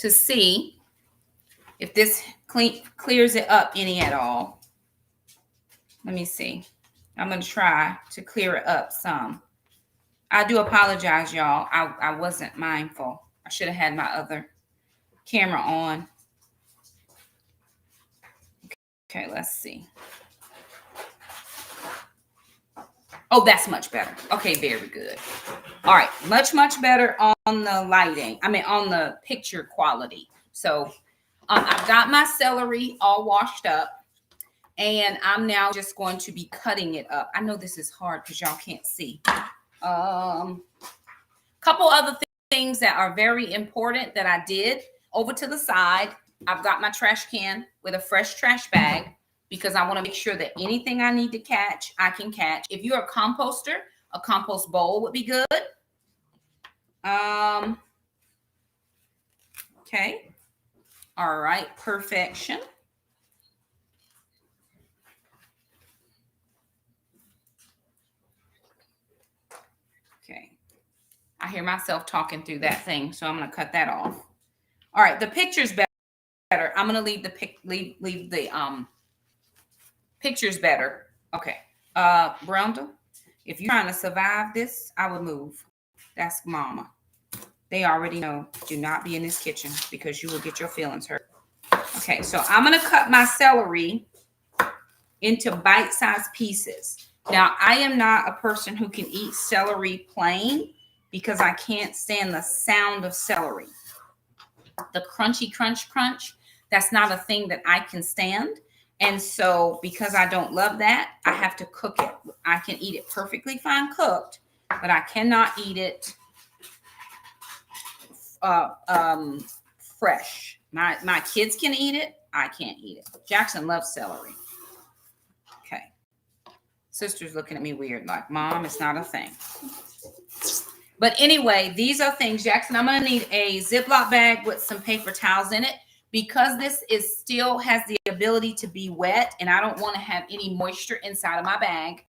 to see if this clears it up any at all. Let me see. I'm going to try to clear it up some. I do apologize, y'all. I wasn't mindful. I should have had my other camera on. Okay, let's see. Oh, that's much better. Okay, very good. All right, much better on the lighting. I mean, on the picture quality. So I've got my celery all washed up, and I'm now just going to be cutting it up. I know this is hard because y'all can't see. Couple other things that are very important that I did. Over to the side, I've got my trash can with a fresh trash bag because I want to make sure that anything I need to catch, I can catch. If you're a composter, a compost bowl would be good. Okay. All right. Perfection. Okay. I hear myself talking through that thing, so I'm going to cut that off. All right. The picture's better. I'm going to leave the pictures better. Okay. Brenda, if you're trying to survive this, I would move. That's mama. They already know. Do not be in this kitchen because you will get your feelings hurt. Okay, so I'm going to cut my celery into bite-sized pieces. Now, I am not a person who can eat celery plain because I can't stand the sound of celery. The crunchy crunch, that's not a thing that I can stand. And so because I don't love that, I have to cook it. I can eat it perfectly fine cooked, but I cannot eat it fresh. My kids can eat it. I can't eat it. Jackson loves celery. Okay. Sister's looking at me weird, like, Mom, it's not a thing. But anyway, these are things. Jackson, I'm going to need a Ziploc bag with some paper towels in it because this is still has the ability to be wet and I don't want to have any moisture inside of my bag.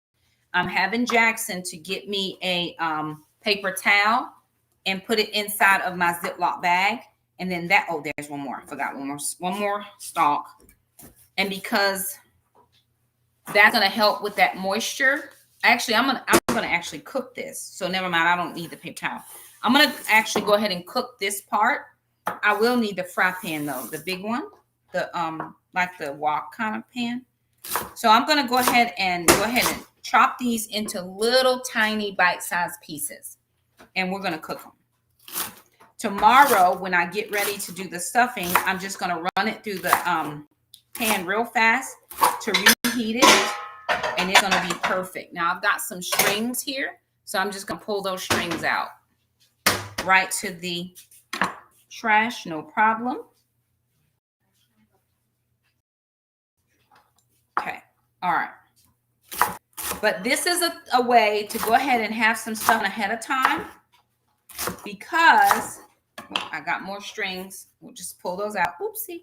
I'm having Jackson to get me a paper towel and put it inside of my Ziploc bag. And then that, oh, there's one more. I forgot one more stalk. And because that's going to help with that moisture. Actually, I'm gonna actually cook this. So never mind, I don't need the paper towel. I'm going to actually go ahead and cook this part. I will need the fry pan though, the big one, the like the wok kind of pan. So I'm going to go ahead and chop these into little tiny bite-sized pieces. And we're going to cook them. Tomorrow, when I get ready to do the stuffing, I'm just going to run it through the pan real fast to reheat it, and it's going to be perfect. Now, I've got some strings here, so I'm just going to pull those strings out right to the trash, no problem. Okay, all right. But this is a way to go ahead and have some stuff ahead of time because I got more strings. We'll just pull those out. Oopsie.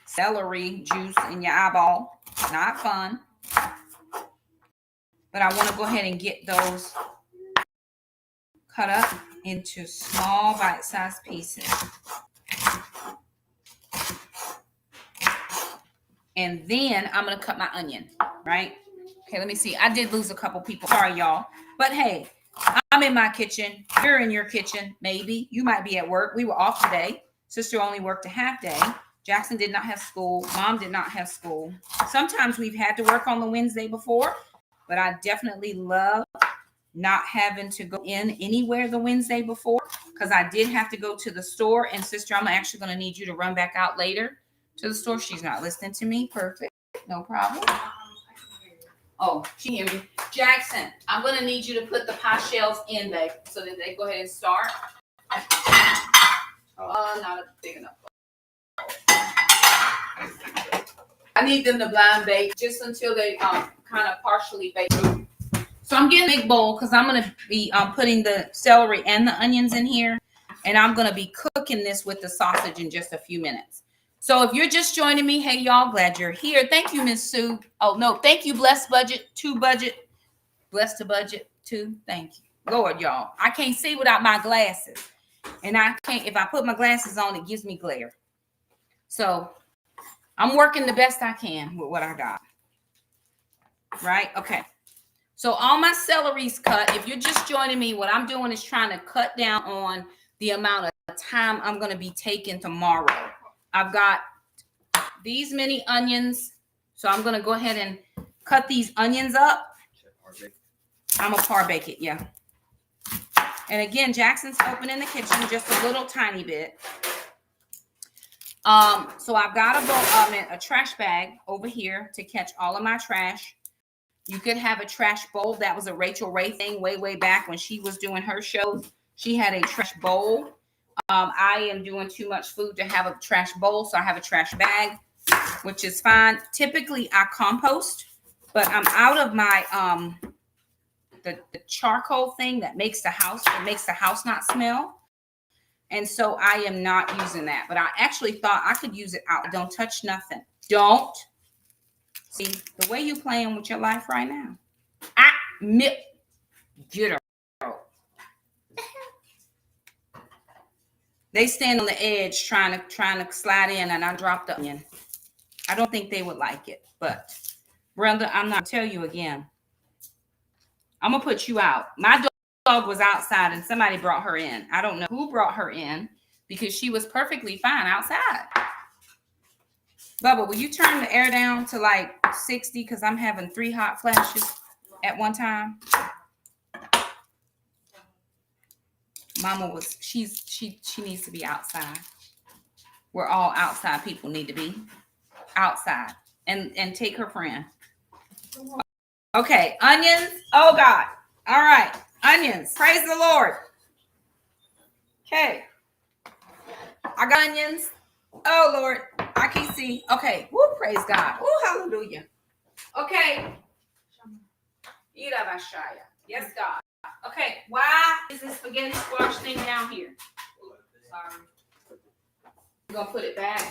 Celery juice in your eyeball. Not fun. But I want to go ahead and get those cut up into small bite-sized pieces. And then I'm going to cut my onion, right? Okay, let me see. I did lose a couple people. Sorry, y'all. But hey, I'm in my kitchen. You're in your kitchen, maybe. You might be at work. We were off today. Sister only worked a half day. Jackson did not have school. Mom did not have school. Sometimes we've had to work on the Wednesday before, but I definitely love not having to go in anywhere the Wednesday before because I did have to go to the store. And sister, I'm actually going to need you to run back out later to the store. She's not listening to me. Perfect. No problem. Oh, she hear me. Jackson, I'm going to need you to put the pie shells in, babe, so that they go ahead and start. Not big enough. I need them to blind bake just until they kind of partially bake. So I'm getting a big bowl because I'm going to be putting the celery and the onions in here. And I'm going to be cooking this with the sausage in just a few minutes. So if you're just joining me, hey, y'all, glad you're here. Thank you, Miss Sue. Oh, no, thank you, Blessed Budget, to Budget. Blessed to Budget, too. Thank you. Lord, y'all, I can't see without my glasses. And I can't, if I put my glasses on, it gives me glare. So I'm working the best I can with what I got. Right? Okay. So all my celery's cut. If you're just joining me, what I'm doing is trying to cut down on the amount of time I'm going to be taking tomorrow. I've got these many onions. So I'm going to go ahead and cut these onions up. I'm going to par bake it. Yeah. And again, Jackson's helping in the kitchen just a little tiny bit. So I've got a trash bag over here to catch all of my trash. You could have a trash bowl. That was a Rachel Ray thing way back when she was doing her shows. She had a trash bowl. I am doing too much food to have a trash bowl, so I have a trash bag, which is fine. Typically, I compost, but I'm out of my the charcoal thing that makes the house not smell. And so I am not using that. But I actually thought I could use it out. Don't touch nothing. Don't. See, the way you playing with your life right now. Get her. They stand on the edge trying to slide in, and I dropped the onion. I don't think they would like it. But, Brenda, I'm not tell you again. I'm going to put you out. My dog was outside, and somebody brought her in. I don't know who brought her in because she was perfectly fine outside. Bubba, will you turn the air down to like 60 because I'm having 3 hot flashes at one time? Mama she needs to be outside. We're all outside people need to be outside and take her friend. Okay, onions. Oh God. All right, onions. Praise the Lord. Okay, I got onions. Oh Lord, I can see. Okay, woo, praise God. Woo, hallelujah. Okay. Yes, God. Okay, why is this spaghetti squash thing down here? Sorry. We're gonna put it back.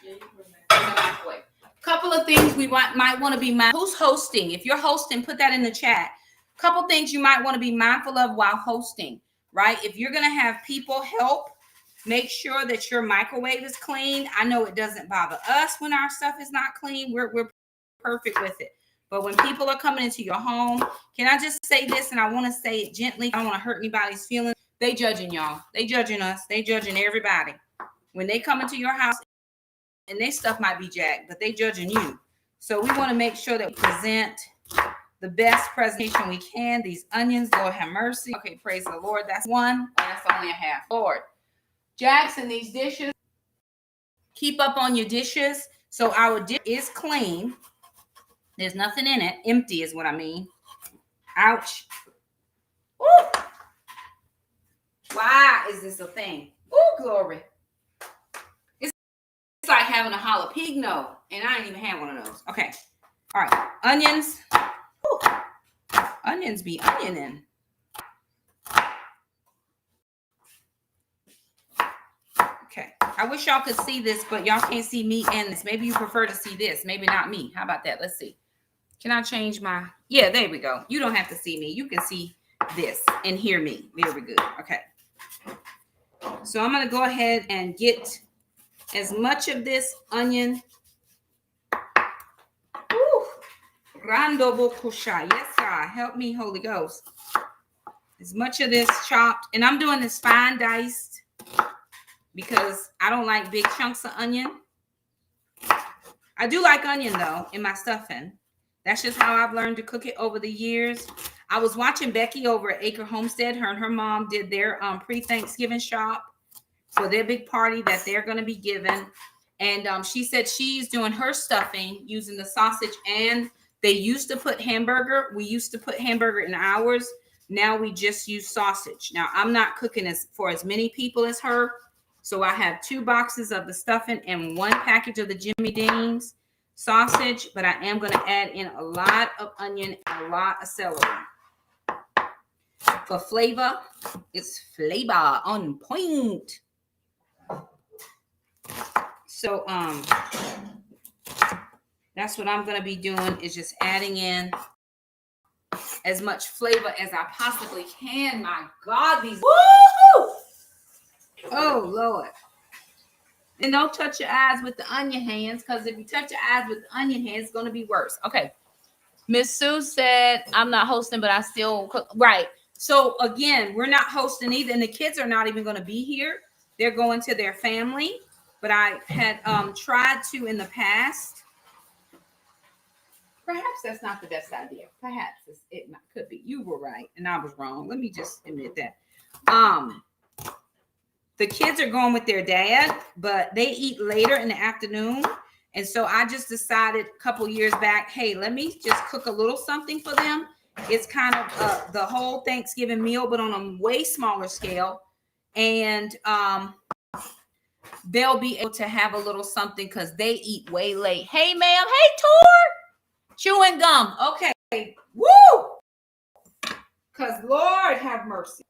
Yeah, you put it back. Couple of things we might want to be mindful. Who's hosting? If you're hosting, put that in the chat. Couple things you might want to be mindful of while hosting, right? If you're gonna have people help, make sure that your microwave is clean. I know it doesn't bother us when our stuff is not clean. We're perfect with it. But when people are coming into your home, can I just say this? And I want to say it gently. I don't want to hurt anybody's feelings. They judging y'all. They judging us. They judging everybody. When they come into your house, and their stuff might be jacked, but they judging you. So we want to make sure that we present the best presentation we can. These onions, Lord have mercy. Okay, praise the Lord. That's one. That's only a half. Lord. Jackson, these dishes, keep up on your dishes. So our dish is clean. There's nothing in it. Empty is what I mean. Ouch. Woo. Why is this a thing? Oh, glory. It's like having a jalapeno, and I ain't even had one of those. Okay. All right. Onions. Woo. Onions be onioning. Okay. I wish y'all could see this, but y'all can't see me and this. Maybe you prefer to see this. Maybe not me. How about that? Let's see. Can I change my... Yeah, there we go. You don't have to see me. You can see this and hear me. Very good. Okay. So I'm going to go ahead and get as much of this onion. Yes, God. Help me, Holy Ghost. As much of this chopped. And I'm doing this fine diced because I don't like big chunks of onion. I do like onion, though, in my stuffing. That's just how I've learned to cook it over the years. I was watching Becky over at Acre Homestead. Her and her mom did their pre-Thanksgiving shop for their big party that they're going to be giving. And she said she's doing her stuffing using the sausage. And they used to put hamburger. We used to put hamburger in ours. Now we just use sausage. Now, I'm not cooking for as many people as her. So I have 2 boxes of the stuffing and 1 package of the Jimmy Dean's sausage, but I am going to add in a lot of onion and a lot of celery. For flavor, it's flavor on point. So that's what I'm going to be doing, is just adding in as much flavor as I possibly can. My God, these woo! Oh, Lord. And don't touch your eyes with the onion hands, because if you touch your eyes with the onion hands, it's going to be worse. Okay. Miss Sue said, I'm not hosting, but I still cook. Right. So, again, we're not hosting either. And the kids are not even going to be here. They're going to their family. But I had tried to in the past. Perhaps that's not the best idea. Perhaps it could be. You were right, and I was wrong. Let me just admit that. The kids are going with their dad, but they eat later in the afternoon. And so I just decided a couple years back, hey, let me just cook a little something for them. It's kind of the whole Thanksgiving meal, but on a way smaller scale. And they'll be able to have a little something because they eat way late. Hey, ma'am. Hey, Tor. Chewing gum. Okay. Woo! Because Lord have mercy.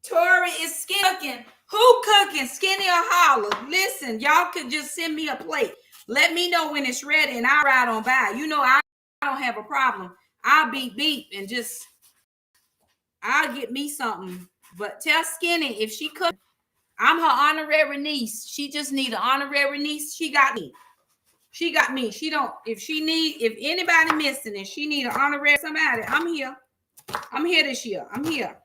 Tori is cooking. Who cooking? Skinny or Holler? Listen, y'all could just send me a plate. Let me know when it's ready and I'll ride on by. You know, I don't have a problem. I'll beep and just, I'll get me something. But tell Skinny, if she cook, I'm her honorary niece. She just need an honorary niece. She got me. She got me. She don't, if anybody missing and she need an honorary somebody, I'm here. I'm here this year. I'm here.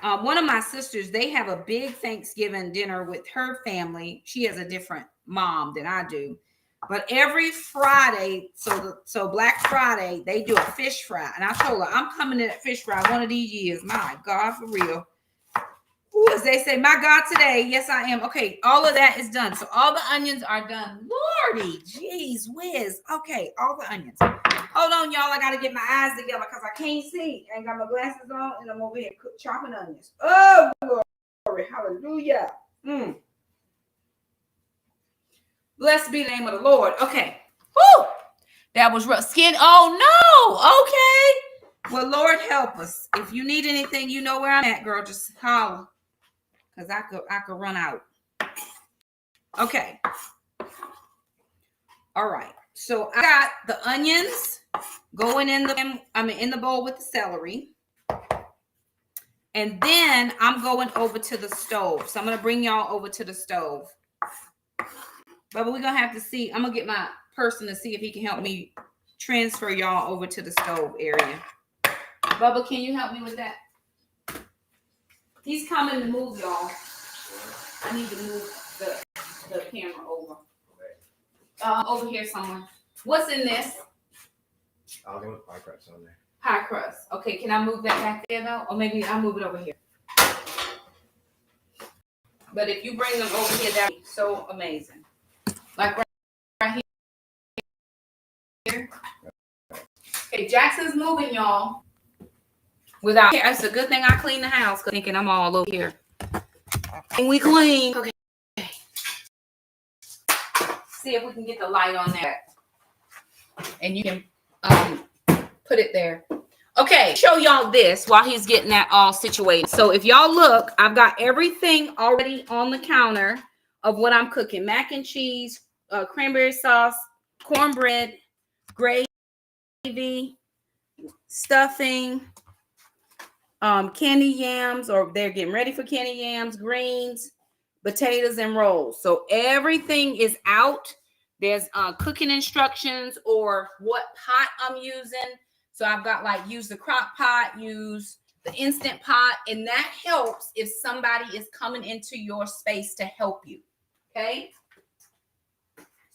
One of my sisters, they have a big Thanksgiving dinner with her family. She has a different mom than I do. But every Friday, so Black Friday, they do a fish fry. And I told her, I'm coming to that fish fry one of these years. My God, for real. Ooh, as they say, my God, today. Yes, I am. Okay, all of that is done. So all the onions are done. Lordy, jeez whiz. Okay, all the onions. Hold on, y'all. I got to get my eyes together because I can't see. I ain't got my glasses on, and I'm over here chopping onions. Oh, glory. Hallelujah. Blessed be the name of the Lord. Okay. Whoo! That was rough. Skin. Oh, no. Okay. Well, Lord, help us. If you need anything, you know where I'm at, girl. Just holler. Because I could run out. Okay. All right. So I got the onions going in the bowl with the celery. And then I'm going over to the stove. So I'm going to bring y'all over to the stove. But we're going to have to see. I'm going to get my person to see if he can help me transfer y'all over to the stove area. Bubba, can you help me with that? He's coming to move y'all. I need to move the camera over. Over here somewhere. What's in this? I'll get pie crust on there. Pie crust. Okay, can I move that back there though? Or maybe I'll move it over here. But if you bring them over here, that would be so amazing. Like right here. Okay, Jackson's moving, y'all. Without here. It's a good thing I clean the house, thinking I'm all over here. And we clean. Okay. See if we can get the light on that. And you can put it there. Okay, show y'all this while he's getting that all situated. So if y'all look, I've got everything already on the counter of what I'm cooking. Mac and cheese, cranberry sauce, cornbread, gravy, stuffing, candy yams, or they're getting ready for candy yams, greens, potatoes, and rolls. So everything is out. There's cooking instructions or what pot I'm using. So I've got use the crock pot, use the instant pot, and that helps if somebody is coming into your space to help you. Okay.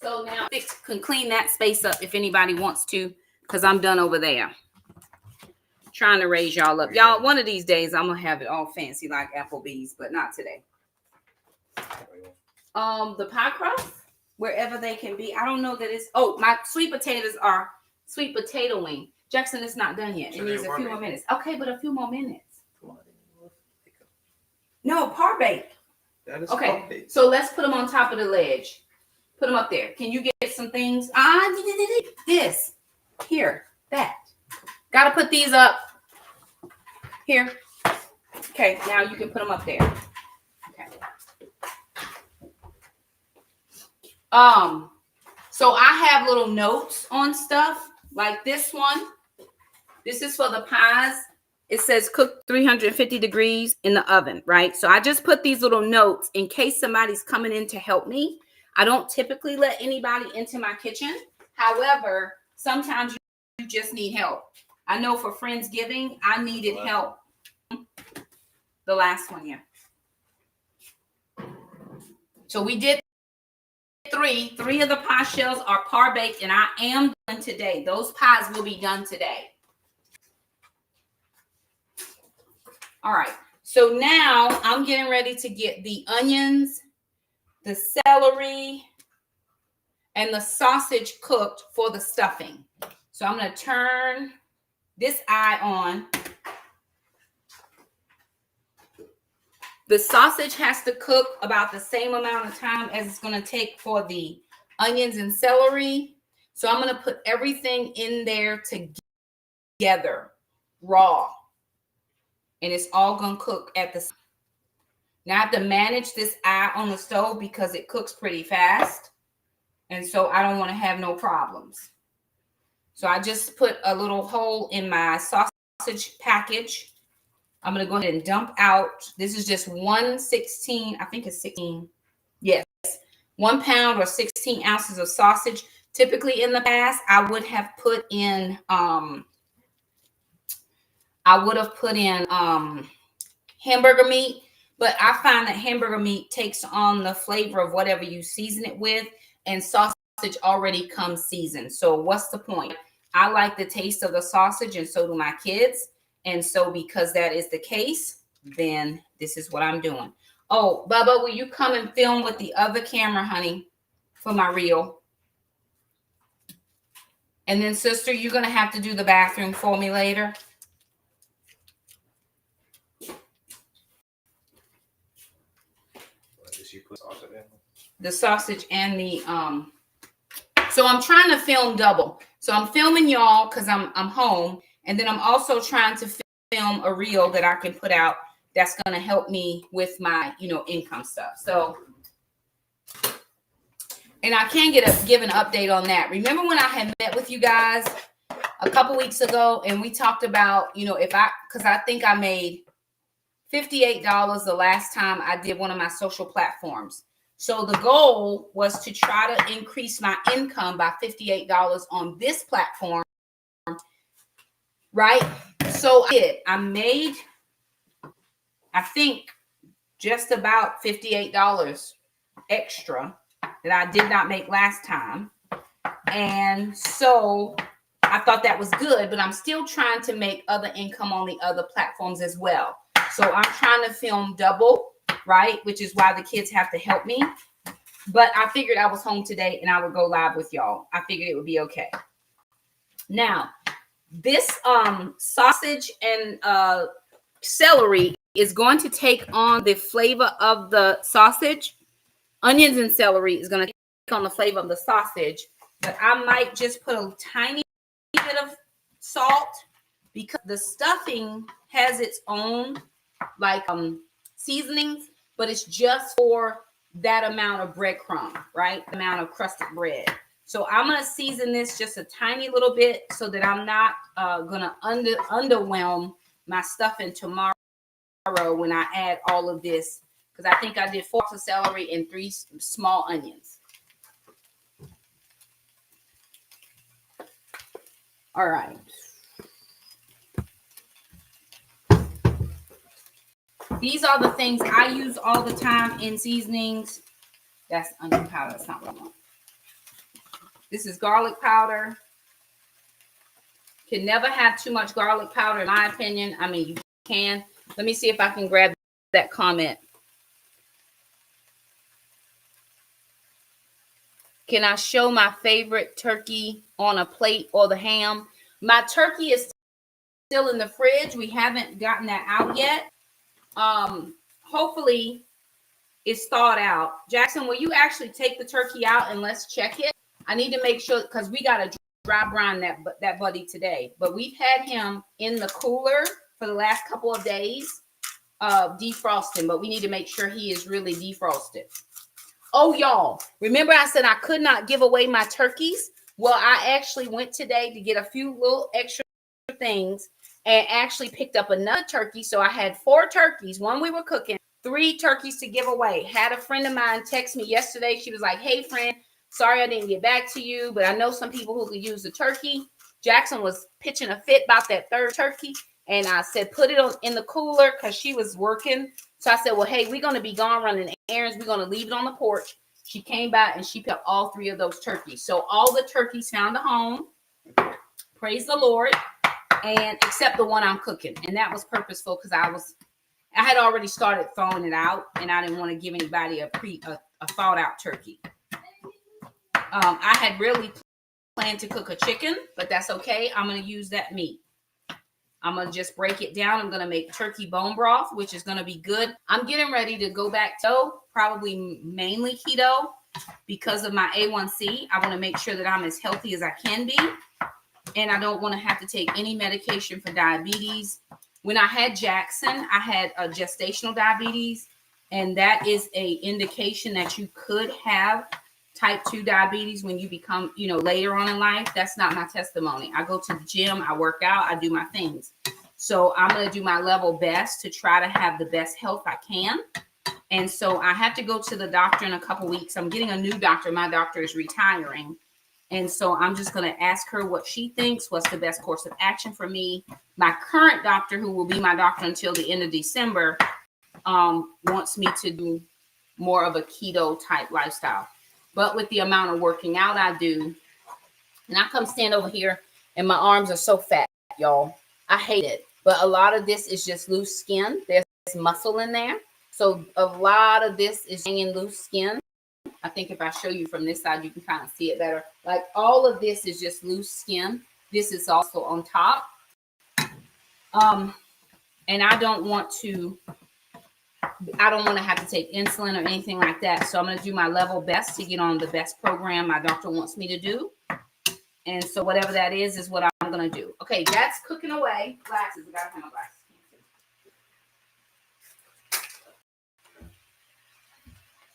So now I can clean that space up if anybody wants to, because I'm done over there. Trying to raise y'all up. Y'all, one of these days I'm gonna have it all fancy like Applebee's, but not today. The pie crust, wherever they can be. I don't know that it's my sweet potatoes are sweet potatoing. Jackson, it's not done yet. It needs a few more minutes. Okay, but a few more minutes. No, par bake. Okay, so let's put them on top of the ledge. Put them up there. Can you get some things? This. Here. That. Got to put these up. Here. Okay, now you can put them up there. Okay. So I have little notes on stuff like this one. This is for the pies. it says cook 350 degrees in the oven, right? So I just put these little notes in case somebody's coming in to help me. I don't typically let anybody into my kitchen. However, sometimes you just need help. I know for Friendsgiving, I needed help. The last one here. So we did three. 3 of the pie shells are par baked, and I am done today. Those pies will be done today. All right. So now I'm getting ready to get the onions, the celery, and the sausage cooked for the stuffing. So I'm going to turn this eye on. The sausage has to cook about the same amount of time as it's going to take for the onions and celery. So I'm going to put everything in there together, raw. And it's all going to cook at the. Now I have to manage this eye on the stove because it cooks pretty fast. And so I don't want to have no problems. So I just put a little hole in my sausage package. I'm going to go ahead and dump out. This is just 1/16. I think it's 16. Yes. 1 pound or 16 ounces of sausage. Typically in the past, I would have put in, hamburger meat, but I find that hamburger meat takes on the flavor of whatever you season it with, and sausage already comes seasoned. So what's the point? I like the taste of the sausage, and so do my kids. And so because that is the case, then this is what I'm doing. Oh, Bubba, will you come and film with the other camera, honey, for my reel? And then, sister, you're going to have to do the bathroom for me later. The sausage and the so I'm trying to film double. So I'm filming y'all because I'm home, and then I'm also trying to film a reel that I can put out that's going to help me with my income stuff. So, and I can give an update on that. Remember when I had met with you guys a couple weeks ago, and we talked about because I think I made $58 the last time I did one of my social platforms. So the goal was to try to increase my income by $58 on this platform, right? So I did. I made, I think, just about $58 extra that I did not make last time. And so I thought that was good, but I'm still trying to make other income on the other platforms as well. So I'm trying to film double, right? Which is why the kids have to help me. But I figured I was home today and I would go live with y'all. I figured it would be okay. Now, this sausage and celery is going to take on the flavor of the sausage. Onions and celery is going to take on the flavor of the sausage. But I might just put a tiny bit of salt because the stuffing has its own seasonings, but it's just for that amount of breadcrumb, right? The amount of crusted bread. So I'm going to season this just a tiny little bit so that I'm not going to underwhelm my stuffing tomorrow when I add all of this, because I think I did 4 of celery and 3 small onions. All right. These are the things I use all the time in seasonings. That's onion powder. That's not what I want. This is garlic powder. Can never have too much garlic powder, in my opinion. I mean, you can. Let me see if I can grab that comment. Can I show my favorite turkey on a plate or the ham? My turkey is still in the fridge. We haven't gotten that out yet. Hopefully it's thawed out. Jackson, will you actually take the turkey out and let's check it? I need to make sure, because we got to dry brine that buddy today. But we've had him in the cooler for the last couple of days, defrosting. But we need to make sure he is really defrosted. Oh, y'all, remember I said I could not give away my turkeys? Well, I actually went today to get a few little extra things and actually picked up another turkey. So I had 4 turkeys. One we were cooking, 3 turkeys to give away. Had a friend of mine text me yesterday. She was like, hey, friend, sorry I didn't get back to you, but I know some people who could use the turkey. Jackson was pitching a fit about that 3rd turkey. And I said, put it in the cooler because she was working. So I said, well, hey, we're going to be gone running errands. We're going to leave it on the porch. She came back and she picked up all 3 of those turkeys. So all the turkeys found a home. Praise the Lord. And except the one I'm cooking. And that was purposeful because I had already started thawing it out. And I didn't want to give anybody a thawed out turkey. I had really planned to cook a chicken, but that's okay. I'm going to use that meat. I'm going to just break it down. I'm going to make turkey bone broth, which is going to be good. I'm getting ready to go back to probably mainly keto because of my A1C. I want to make sure that I'm as healthy as I can be. And I don't want to have to take any medication for diabetes. When I had Jackson, I had a gestational diabetes. And that is a indication that you could have type 2 diabetes when you become, later on in life. That's not my testimony. I go to the gym, I work out, I do my things. So I'm going to do my level best to try to have the best health I can. And so I have to go to the doctor in a couple weeks. I'm getting a new doctor. My doctor is retiring. And so I'm just going to ask her what she thinks, what's the best course of action for me. My current doctor, who will be my doctor until the end of December, wants me to do more of a keto type lifestyle. But with the amount of working out I do, and I come stand over here and my arms are so fat, y'all. I hate it. But a lot of this is just loose skin. There's muscle in there. So a lot of this is hanging loose skin. I think if I show you from this side, you can kind of see it better. Like all of this is just loose skin. This is also on top. And I don't want to have to take insulin or anything like that. So I'm going to do my level best to get on the best program my doctor wants me to do. And so whatever that is what I'm going to do. Okay, that's cooking away. Glasses. I got to have my glasses.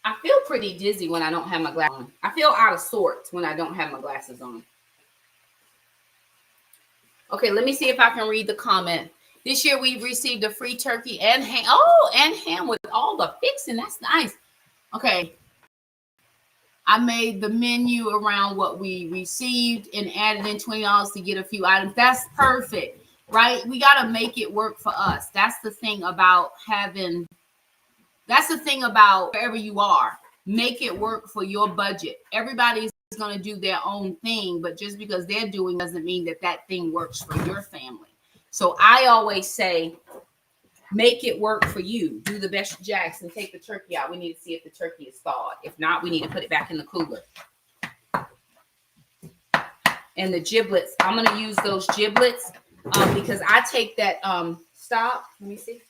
I feel pretty dizzy when I don't have my glasses on. I feel out of sorts when I don't have my glasses on. Okay, let me see if I can read the comment. This year we've received a free turkey and ham. Oh, and ham with all the fixing. That's nice. Okay. I made the menu around what we received and added in $20 to get a few items. That's perfect, right? We got to make it work for us. That's the thing about wherever you are. Make it work for your budget. Everybody's going to do their own thing, but just because they're doing doesn't mean that thing works for your family. So I always say, make it work for you. Do the best, Jackson. Take the turkey out. We need to see if the turkey is thawed. If not, we need to put it back in the cooler. And the giblets, I'm going to use those giblets because I take that, stop. Let me see.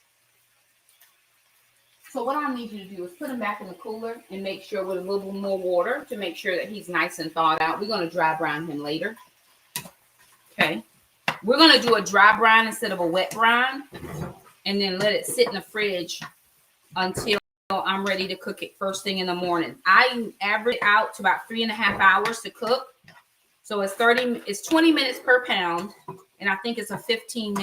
So what I need you to do is put him back in the cooler and make sure with a little more water to make sure that he's nice and thawed out. We're going to dry brine him later. Okay. We're going to do a dry brine instead of a wet brine and then let it sit in the fridge until I'm ready to cook it first thing in the morning. I average out to about 3.5 hours to cook. So it's 20 minutes per pound. And I think it's a 15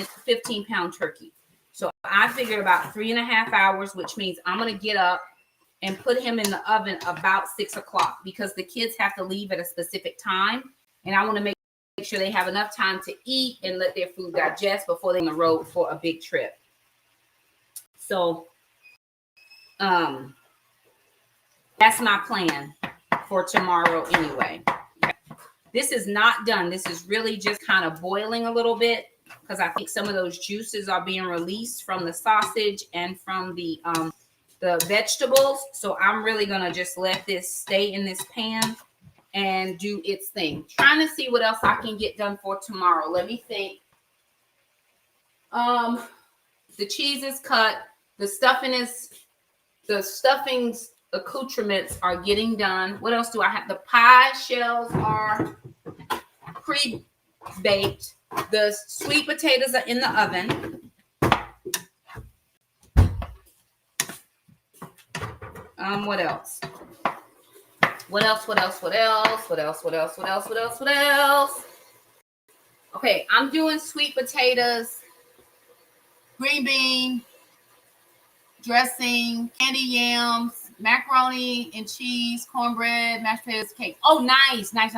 pound turkey. So I figured about 3.5 hours, which means I'm going to get up and put him in the oven about 6 o'clock because the kids have to leave at a specific time. And I want to make sure they have enough time to eat and let their food digest before they're on the road for a big trip. So that's my plan for tomorrow anyway. Okay. This is not done. This is really just kind of boiling a little bit because I think some of those juices are being released from the sausage and from the vegetables. So I'm really going to just let this stay in this pan and do its thing. Trying to see what else I can get done for tomorrow. Let me think. The cheese is cut. The stuffing's accoutrements are getting done. What else do I have? The pie shells are pre-baked. The sweet potatoes are in the oven. What else? What else? Okay, I'm doing sweet potatoes green bean dressing, candy yams, macaroni and cheese, cornbread, mashed potatoes, cake. Oh, nice. Now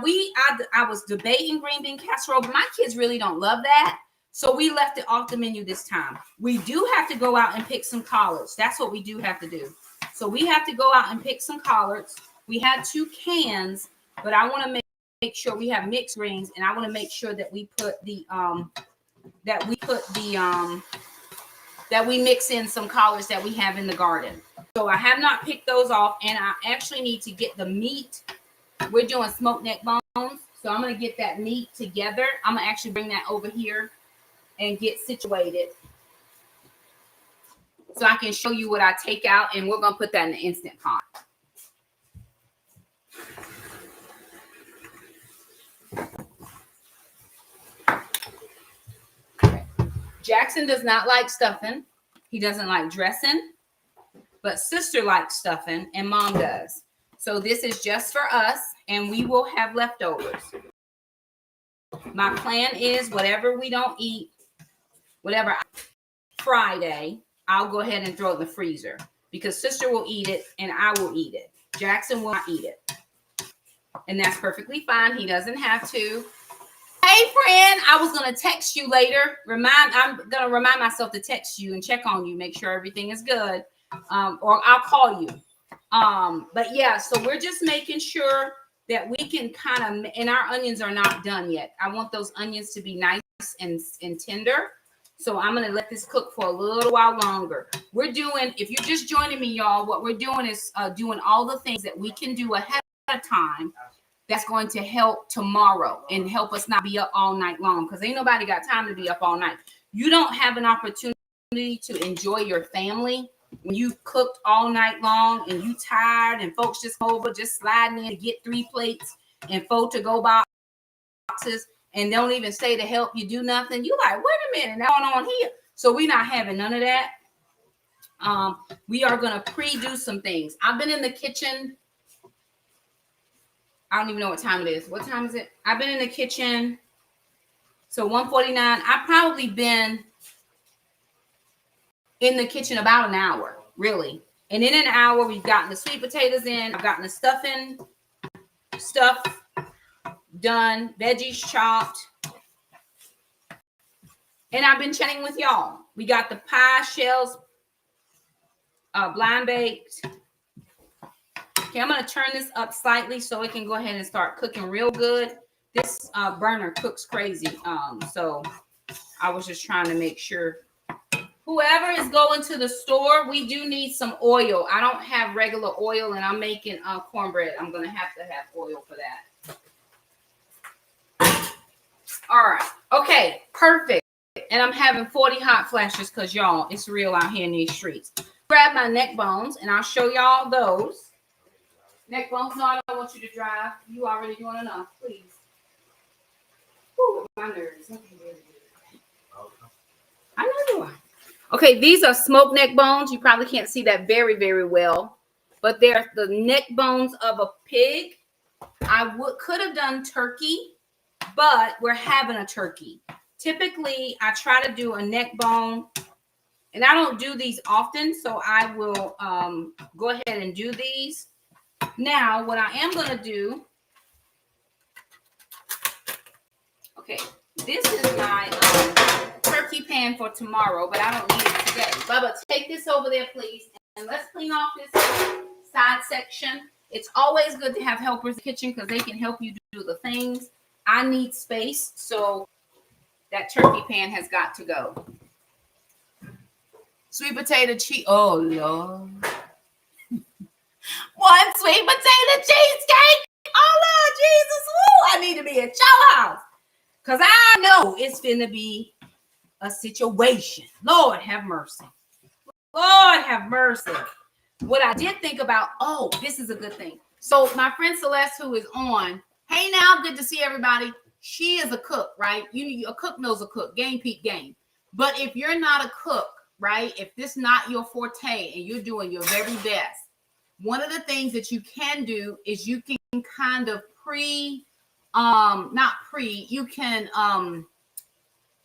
I was debating green bean casserole, but my kids really don't love that. So we left it off the menu this time. We do have to go out and pick some collards. That's what we do have to do. So we have to go out and pick some collards. We had 2 cans, but I want to make sure we have mixed greens, and I want to make sure that we put that we mix in some collards that we have in the garden. So I have not picked those off, and I actually need to get the meat. We're doing smoked neck bones, so I'm going to get that meat together. I'm going to actually bring that over here and get situated so I can show you what I take out, and we're going to put that in the Instant Pot. Jackson does not like stuffing. He doesn't like dressing, but sister likes stuffing and mom does. So this is just for us, and we will have leftovers. My plan is whatever we don't eat, whatever Friday, I'll go ahead and throw it in the freezer because sister will eat it and I will eat it. Jackson will not eat it. And that's perfectly fine. He doesn't have to. Hey, friend, I was going to text you later. I'm going to remind myself to text you and check on you, make sure everything is good. Or I'll call you. But yeah, so we're just making sure that we can kind of, and our onions are not done yet. I want those onions to be nice and tender. So I'm going to let this cook for a little while longer. We're doing, if you're just joining me, y'all, what we're doing is doing all the things that we can do ahead of time that's going to help tomorrow and help us not be up all night long, because ain't nobody got time to be up all night. You don't have an opportunity to enjoy your family when you cooked all night long and you tired and folks just over, just sliding in to get 3 plates and 4 to-go boxes and don't even stay to help you do nothing. You like, wait a minute, what's going on here? So we're not having none of that. We are going to pre-do some things. I've been in the kitchen. I don't even know what time it is. What time is it? I've been in the kitchen. So 1:49. I've probably been in the kitchen about an hour, really. And in an hour, we've gotten the sweet potatoes in. I've gotten the stuffing stuff done, veggies chopped. And I've been chatting with y'all. We got the pie shells blind baked. Okay, I'm going to turn this up slightly so it can go ahead and start cooking real good. This burner cooks crazy. So I was just trying to make sure. Whoever is going to the store, we do need some oil. I don't have regular oil, and I'm making cornbread. I'm going to have oil for that. All right. Okay, perfect. And I'm having 40 hot flashes because, y'all, it's real out here in these streets. Grab my neck bones, and I'll show y'all those. Neck bones, no, I don't want you to drive. You already doing enough, please. Ooh, my nerves. I know you are. Okay, these are smoked neck bones. You probably can't see that very, very well, but they're the neck bones of a pig. I could have done turkey, but we're having a turkey. Typically, I try to do a neck bone, and I don't do these often, so I will go ahead and do these. Now, what I am going to do, okay, this is my turkey pan for tomorrow, but I don't need it today. Bubba, take this over there, please, and let's clean off this side section. It's always good to have helpers in the kitchen because they can help you do the things. I need space, so that turkey pan has got to go. Sweet potato cheese. Oh, Lord. One sweet potato cheesecake. Oh, Lord Jesus. Woo, I need to be at your house. Because I know it's finna be a situation. Lord have mercy. Lord have mercy. What I did think about, oh, this is a good thing. So my friend Celeste, who is on, hey now, good to see everybody. She is a cook, right? A cook knows a cook. Game peep game. But if you're not a cook, right? If this is not your forte and you're doing your very best, one of the things that you can do is you can kind of you can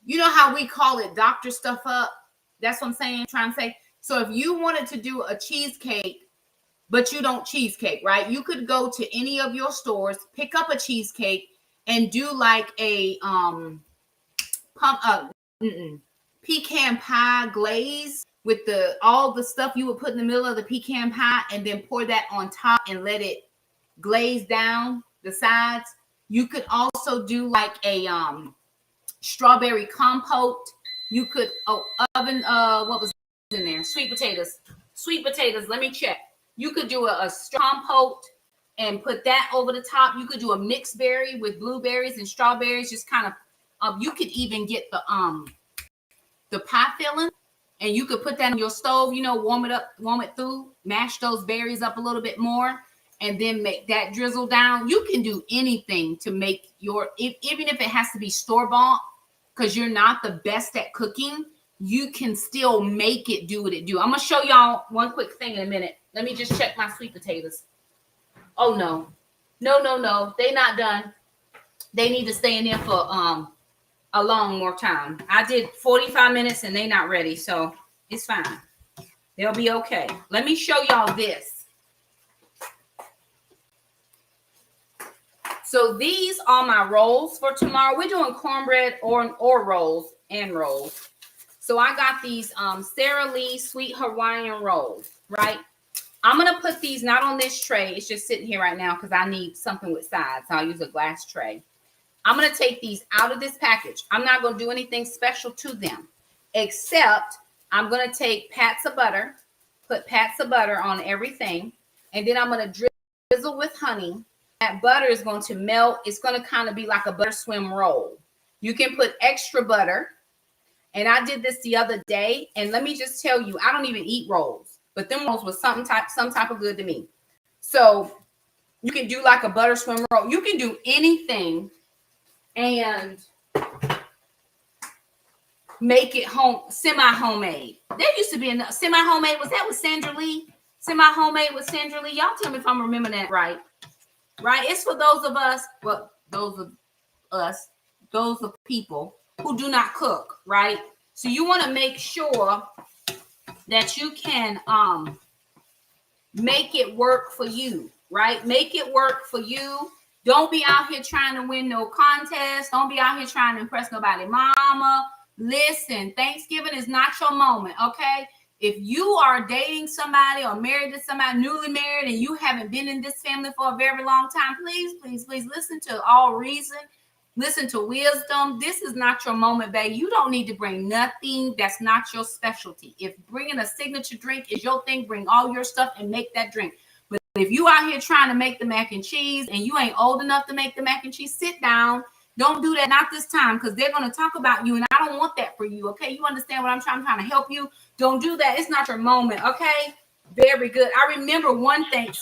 you know how we call it doctor stuff up? That's what I'm saying, trying to say. So if you wanted to do a cheesecake, but you don't cheesecake, right? You could go to any of your stores, pick up a cheesecake, and do like a pecan pie glaze with all the stuff you would put in the middle of the pecan pie, and then pour that on top and let it glaze down the sides. You could also do like a strawberry compote. You could oven what was in there? Sweet potatoes. Let me check. You could do a compote and put that over the top. You could do a mixed berry with blueberries and strawberries. Just kind of you could even get the pie filling, and you could put that on your stove, warm it through, mash those berries up a little bit more, and then make that drizzle down. You can do anything to make even if it has to be store-bought, because you're not the best at cooking, you can still make it do what it do. I'm going to show y'all one quick thing in a minute. Let me just check my sweet potatoes. Oh, no. No. They not done. They need to stay in there for a long more time. I did 45 minutes and they not ready, so it's fine. They'll be okay. Let me show y'all this. So these are my rolls for tomorrow. We're doing cornbread or rolls and rolls. So I got these Sara Lee Sweet Hawaiian rolls, right? I'm going to put these not on this tray. It's just sitting here right now because I need something with sides. So I'll use a glass tray. I'm going to take these out of this package. I'm not going to do anything special to them, except I'm going to take pats of butter, put pats of butter on everything, and then I'm going to drizzle with honey. That butter is going to melt. It's going to kind of be like a butter swim roll. You can put extra butter. And I did this the other day, and let me just tell you, I don't even eat rolls, but them rolls was some type of good to me. So you can do like a butter swim roll. You can do anything and make it semi-homemade. There used to be a semi-homemade. Was that with Sandra Lee? Semi-homemade with Sandra Lee. Y'all tell me if I'm remembering that right. Right? It's for those of us, well, those of people who do not cook, right? So you want to make sure that you can make it work for you, right? Make it work for you. Don't be out here trying to win no contest. Don't be out here trying to impress nobody mama. Listen, Thanksgiving is not your moment, okay? If you are dating somebody or married to somebody, newly married, and you haven't been in this family for a very long time, please listen to all reason. Listen to wisdom. This is not your moment, babe. You don't need to bring nothing that's not your specialty. If bringing a signature drink is your thing, bring all your stuff and make that drink. But if you out here trying to make the mac and cheese and you ain't old enough to make the mac and cheese, sit down. Don't do that. Not this time, because they're going to talk about you, and I don't want that for you, okay? You understand what I'm trying to help you? Don't do that. It's not your moment, okay? Very good. I remember one thing.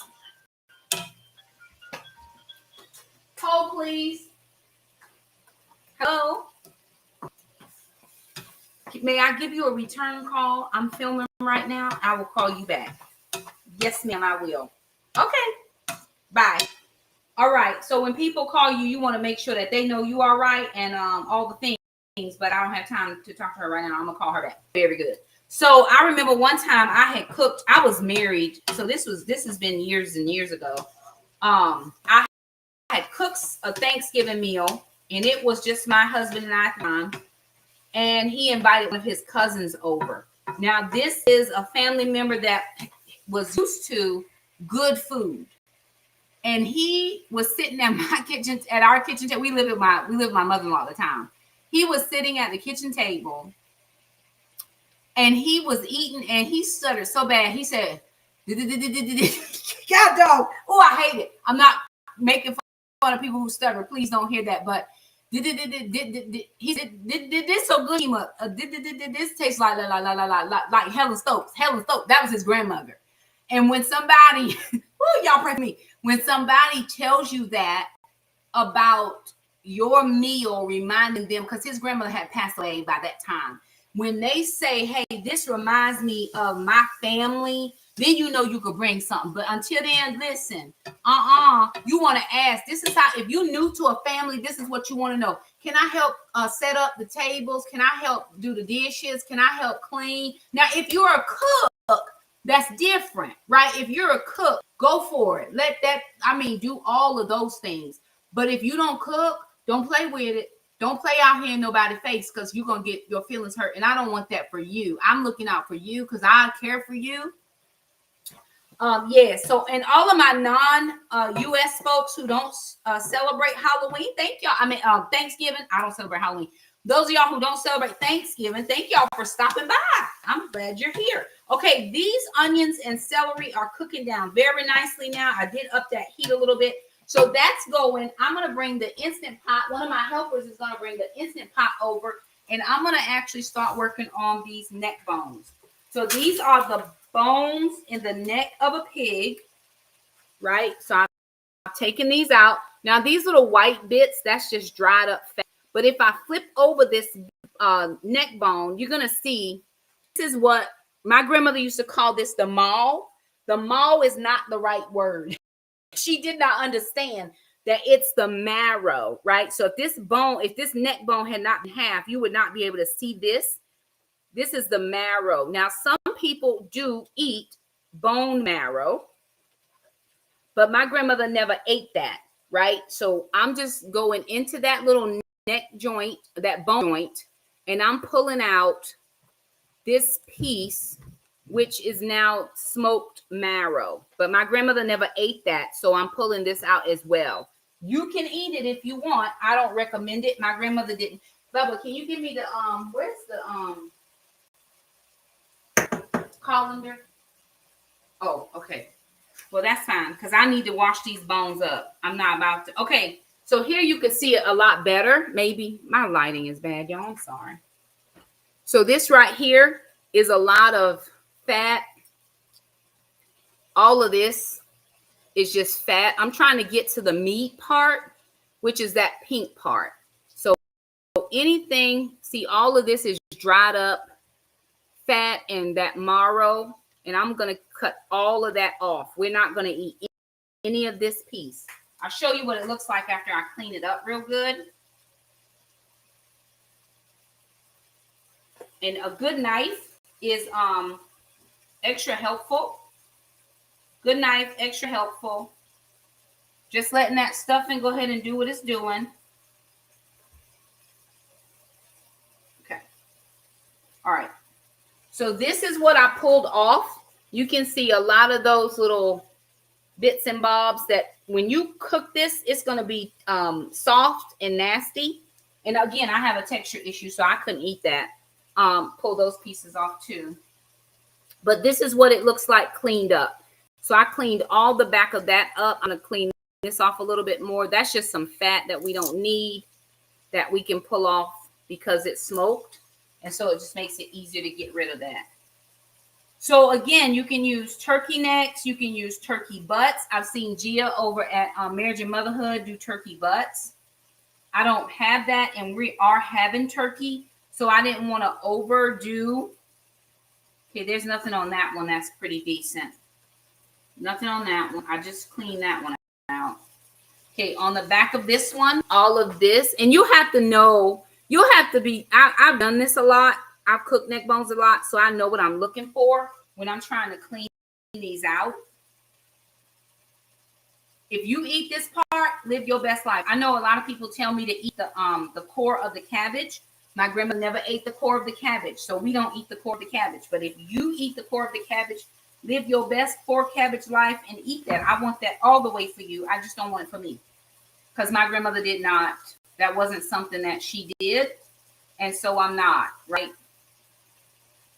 Hold, please. Hello? May I give you a return call? I'm filming right now. I will call you back. Yes, ma'am, I will. Okay. Bye. All right. So when people call you, you want to make sure that they know you are right and all the things, but I don't have time to talk to her right now. I'm going to call her back. Very good. So I remember one time I had cooked. I was married. So this has been years and years ago. I had cooked a Thanksgiving meal. And it was just my husband and I, and he invited one of his cousins over. Now, this is a family member that was used to good food. And he was sitting at our kitchen table. We live with my mother-in-law at the time. He was sitting at the kitchen table, and he was eating, and he stuttered so bad. He said, God dog. Oh, I hate it. I'm not making fun of people who stutter. Please don't hear that. But he said, did this so good? This tastes like Helen Stokes. Helen Stokes. That was his grandmother. And when somebody, y'all pray for me. When somebody tells you that about your meal, reminding them, because his grandmother had passed away by that time. When they say, hey, this reminds me of my family, then you know you could bring something. But until then, listen, you want to ask. This is how, if you're new to a family, this is what you want to know. Can I help set up the tables? Can I help do the dishes? Can I help clean? Now, if you're a cook, that's different, right? If you're a cook, go for it. Do all of those things. But if you don't cook, don't play with it. Don't play out here in nobody's face, because you're going to get your feelings hurt. And I don't want that for you. I'm looking out for you because I care for you. So, and all of my non-US folks who don't celebrate Halloween, thank y'all. Thanksgiving. I don't celebrate Halloween. Those of y'all who don't celebrate Thanksgiving, thank y'all for stopping by. I'm glad you're here. Okay, these onions and celery are cooking down very nicely now. I did up that heat a little bit. So that's going. I'm going to bring the Instant Pot. One of my helpers is going to bring the Instant Pot over, and I'm going to actually start working on these neck bones. So these are the bones in the neck of a pig, right? So I'm taking these out. Now, these little white bits, that's just dried up fat. But if I flip over this neck bone, you're going to see this is what my grandmother used to call this the maw. The maw is not the right word. She did not understand that it's the marrow, right? So if this neck bone had not been half, you would not be able to see this. This is the marrow. Now, some people do eat bone marrow, but my grandmother never ate that, right? So I'm just going into that little neck joint, that bone joint, and I'm pulling out this piece, which is now smoked marrow. But my grandmother never ate that, so I'm pulling this out as well. You can eat it if you want. I don't recommend it. My grandmother didn't. Bubba, can you give me the where's the colander? Oh, okay. Well, that's fine, because I need to wash these bones up. I'm not about to. Okay, so here you can see it a lot better. Maybe my lighting is bad, y'all. I'm sorry. So this right here is a lot of fat. All of this is just fat. I'm trying to get to the meat part, which is that pink part. So anything, see, all of this is dried up fat and that marrow, and I'm going to cut all of that off. We're not going to eat any of this piece. I'll show you what it looks like after I clean it up real good. And a good knife is extra helpful. Good knife, extra helpful. Just letting that stuffing go ahead and do what it's doing. Okay. All right. So this is what I pulled off. You can see a lot of those little bits and bobs that when you cook this, it's going to be soft and nasty. And again, I have a texture issue, so I couldn't eat that. Pull those pieces off too. But this is what it looks like cleaned up. So I cleaned all the back of that up. I'm going to clean this off a little bit more. That's just some fat that we don't need, that we can pull off because it's smoked. And so it just makes it easier to get rid of that. So again, you can use turkey necks. You can use turkey butts. I've seen Gia over at Marriage and Motherhood do turkey butts. I don't have that, and we are having turkey. So I didn't want to overdo. Okay, there's nothing on that one. That's pretty decent. Nothing on that one. I just cleaned that one out. Okay, on the back of this one, all of this, and you have to know, you'll have to be, I've done this a lot. I've cooked neck bones a lot, so I know what I'm looking for when I'm trying to clean these out. If you eat this part, live your best life. I know a lot of people tell me to eat the core of the cabbage. My grandma never ate the core of the cabbage, so we don't eat the core of the cabbage. But if you eat the core of the cabbage, live your best core cabbage life and eat that. I want that all the way for you. I just don't want it for me, because my grandmother did not. That wasn't something that she did, and so I'm not, right?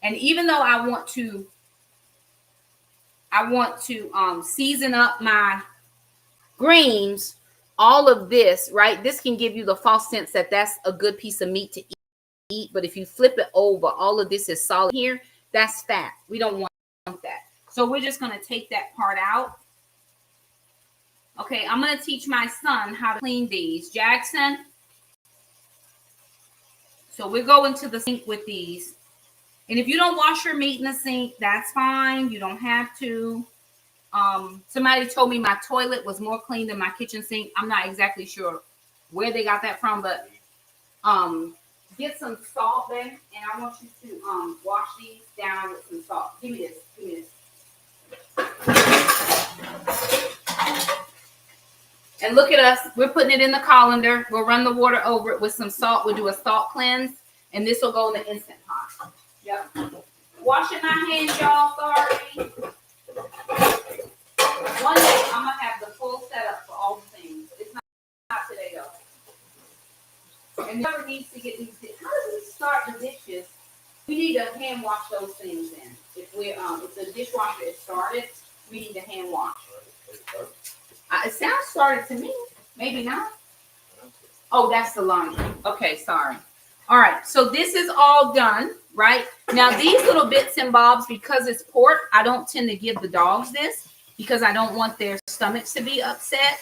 And even though I want to season up my greens, all of this, right? This can give you the false sense that that's a good piece of meat to eat. But if you flip it over, all of this is solid here. That's fat. We don't want that. So we're just going to take that part out. Okay, I'm going to teach my son how to clean these. Jackson. So we're going to the sink with these. And if you don't wash your meat in the sink, that's fine. You don't have to. Somebody told me my toilet was more clean than my kitchen sink. I'm not exactly sure where they got that from, but get some salt there, and I want you to wash these down with some salt. Give me this. Give me this. And look at us. We're putting it in the colander. We'll run the water over it with some salt. We'll do a salt cleanse, and this will go in the Instant Pot. Yep. Washing my hands, y'all. Sorry. One day I'm gonna have the full setup for all the things. It's not today though. And never needs to get these. How do we start the dishes? We need to hand wash those things in. If the dishwasher is started, we need to hand wash. It sounds started to me. Maybe not. Oh, that's the laundry. Okay, sorry. All right, so this is all done, right? Now, these little bits and bobs, because it's pork, I don't tend to give the dogs this because I don't want their stomachs to be upset.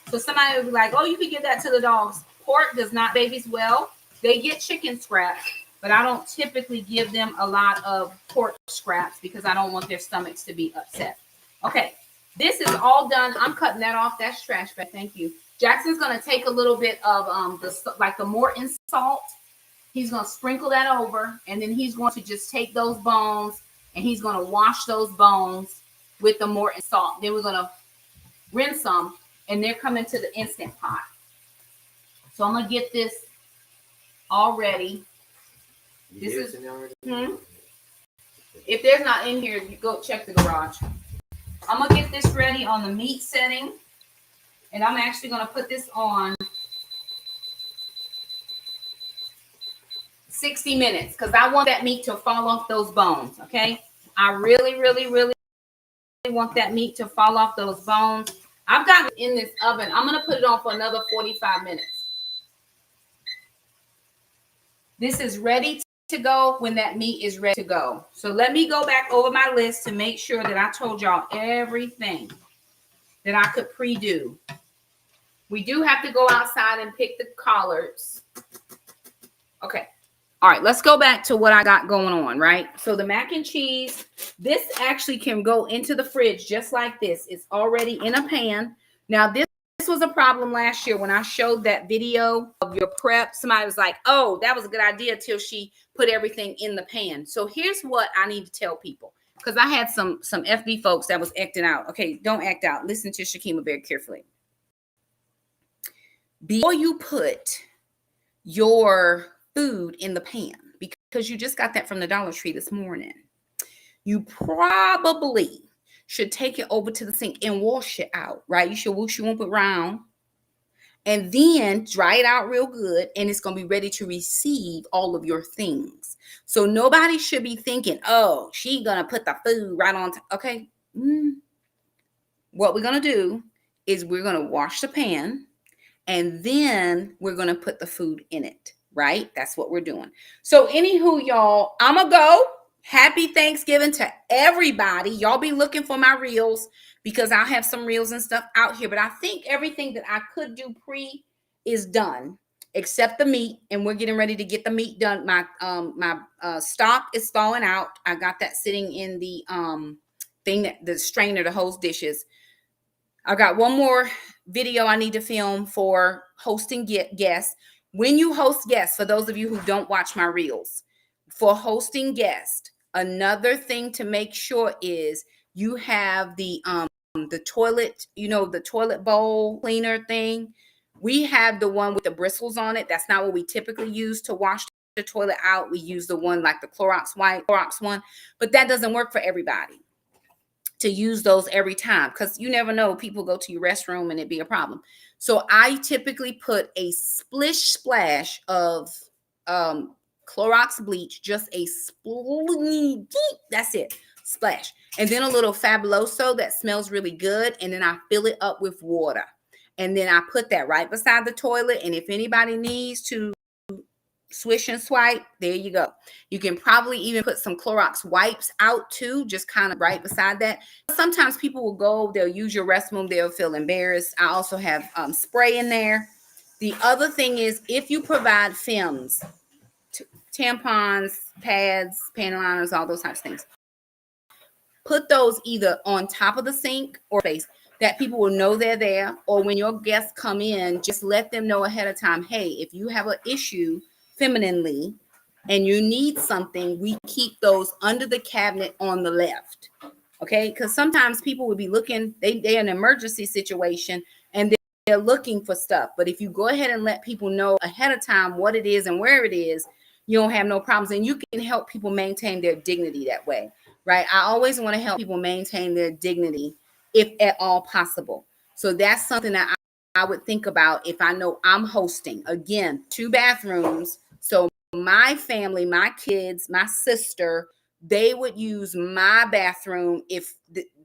So somebody will be like, oh, you can give that to the dogs. Pork does not babies well. They get chicken scraps, but I don't typically give them a lot of pork scraps because I don't want their stomachs to be upset. Okay, this is all done. I'm cutting that off. That's trash bag. Thank you. Jackson's going to take a little bit of the Morton salt. He's going to sprinkle that over, and then he's going to just take those bones, and he's going to wash those bones with the Morton salt. Then we're going to rinse them, and they're coming to the Instant Pot. So I'm going to get this all ready. This is, if there's not in here, you go check the garage. I'm going to get this ready on the meat setting, and I'm actually going to put this on 60 minutes because I want that meat to fall off those bones, okay? I really, really, really want that meat to fall off those bones. I've got it in this oven. I'm going to put it on for another 45 minutes. This is ready to go when that meat is ready to go. So let me go back over my list to make sure that I told y'all everything that I could pre-do. We do have to go outside and pick the collards. Okay. All right, let's go back to what I got going on, right? So the mac and cheese, this actually can go into the fridge just like this. It's already in a pan. Now, this was a problem last year when I showed that video of your prep. Somebody was like, oh, that was a good idea till she put everything in the pan. So here's what I need to tell people, because I had some FB folks that was acting out. Okay, don't act out. Listen to Shakima very carefully. Before you put your food in the pan, because you just got that from the Dollar Tree this morning, you probably should take it over to the sink and wash it out, right? You should wash it around and then dry it out real good, and it's going to be ready to receive all of your things. So nobody should be thinking, oh, she's going to put the food right on top. Okay. What we're going to do is we're going to wash the pan, and then we're going to put the food in it. Right? That's what we're doing. So anywho, y'all, I'm going to go. Happy Thanksgiving to everybody. Y'all be looking for my reels because I'll have some reels and stuff out here. But I think everything that I could do pre is done except the meat. And we're getting ready to get the meat done. My stock is thawing out. I got that sitting in the the strainer to host dishes. I got one more video I need to film for hosting guests. When you host guests, for those of you who don't watch my reels, for hosting guests, another thing to make sure is you have the toilet, the toilet bowl cleaner thing. We have the one with the bristles on it. That's not what we typically use to wash the toilet out. We use the one like the Clorox one, but that doesn't work for everybody to use those every time, because you never know, people go to your restroom and it'd be a problem. So I typically put a splash of Clorox bleach, just a that's it, splash, and then a little Fabuloso that smells really good, and then I fill it up with water, and then I put that right beside the toilet. And if anybody needs to swish and swipe, there you go. You can probably even put some Clorox wipes out too, just kind of right beside that. Sometimes people will go, they'll use your restroom, they'll feel embarrassed. I also have spray in there. The other thing is, if you provide films, tampons, pads, panty liners, all those types of things, put those either on top of the sink or face. that people will know they're there. Or when your guests come in, just let them know ahead of time, hey, if you have an issue femininely and you need something, we keep those under the cabinet on the left. Okay, because sometimes people would be looking, they're in an emergency situation and they're looking for stuff. But if you go ahead and let people know ahead of time what it is and where it is, you don't have no problems. And you can help people maintain their dignity that way, right? I always want to help people maintain their dignity if at all possible. So that's something that I would think about if I know I'm hosting. Again, 2 bathrooms. So my family, my kids, my sister, they would use my bathroom. If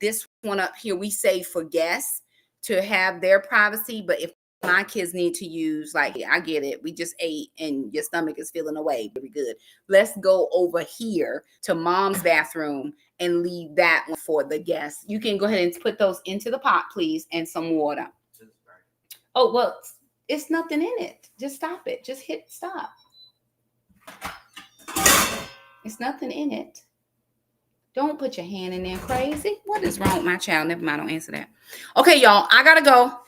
this one up here, we save for guests to have their privacy. But if my kids need to use, like, I get it, we just ate and your stomach is feeling away, very good. Let's go over here to mom's bathroom and leave that one for the guests. You can go ahead and put those into the pot, please, and some water. Oh, well, it's nothing in it. Just stop it. Just hit stop. It's nothing in it. Don't put your hand in there crazy. What is wrong with my child? Never mind, don't answer that. Okay, y'all, I gotta go.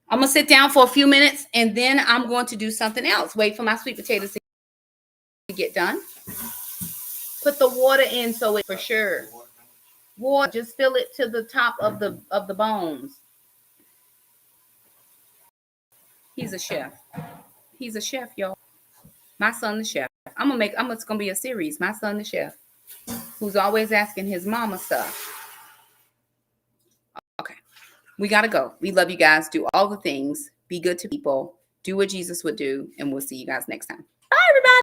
I'm gonna sit down for a few minutes and then I'm going to do something else. Wait for my sweet potatoes to get done. Put the water in so it for sure. Water, just fill it to the top of the bones. He's a chef. He's a chef, y'all. My son the chef. It's gonna be a series. My son the chef, who's always asking his mama stuff. Okay. We got to go. We love you guys. Do all the things. Be good to people. Do what Jesus would do. And we'll see you guys next time.